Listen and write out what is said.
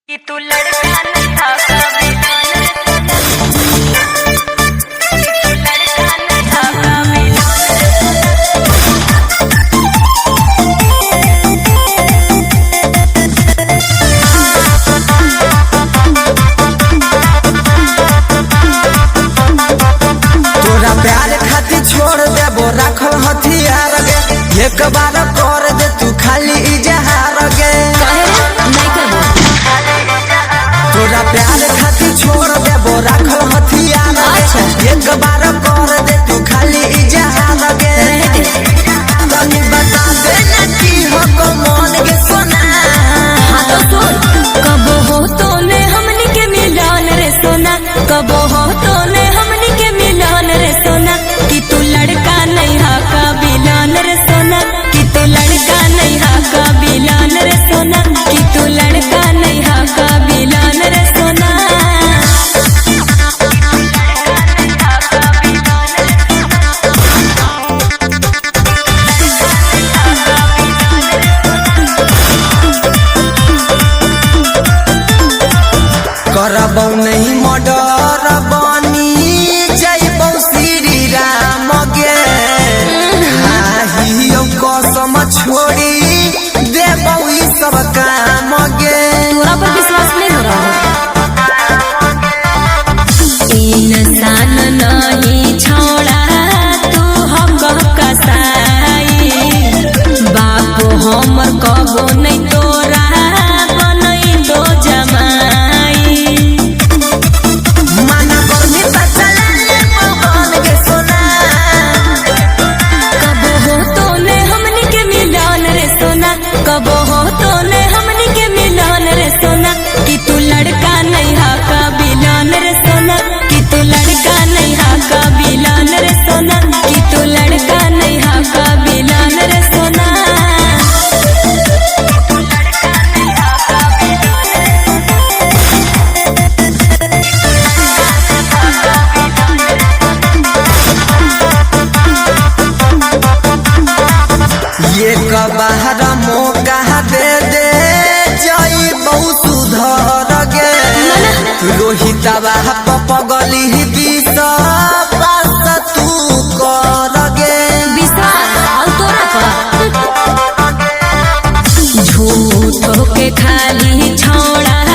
कि तू लड़का नहीं था कभी तोरा प्यार खातिर छोड़ देबो रखल हथियार गे एक बार कर दे तू खाली इजहार गे तोरा प्यार खातिर छोड़ देबो रखल हथियार गे एक बार कर दे तू खाली इजहार गे तनी बता दे ना की हो को मन के सोना कब हो तोने हमनी के मिलन रे सोना कब हो तोने हमनी के मिलन रे सोना कि तू लड़का नहीं हा कबिलन रे सोना कि तू लड़का नहीं हा कबिलन रे सोना कि तू लड़का नहीं हा कबिलन रे सोना करबौ नहीं मर्डर बनी जइबौ श्री राम गे खाहियो कसम छोड़ी देबौ ई सब काम गे तोरा पर विश्वास नहीं हो रहा इंसान नहीं छोड़ा तू हक कसाई बाप हमर कबो नहीं तोरा बनई दो जमाई माना करनी बचला ले पवन के सोना कब हो तोने हमनी के मिलन रे सोना कब हो तोने हमनी के मिलन रे सोना कि तू लड़का नहीं हा कबिलन रे सोना कि तू लड़का नहीं हा कबिलन रे सोना कि तू लड़का नहीं हा कबिलन रे सोना ये कबार मौका दे दे जइबौ सुधर गे रोहितवा पगली विष बात तू कर गे विश्वास तोरा पर झूठ के खाली छोड़ा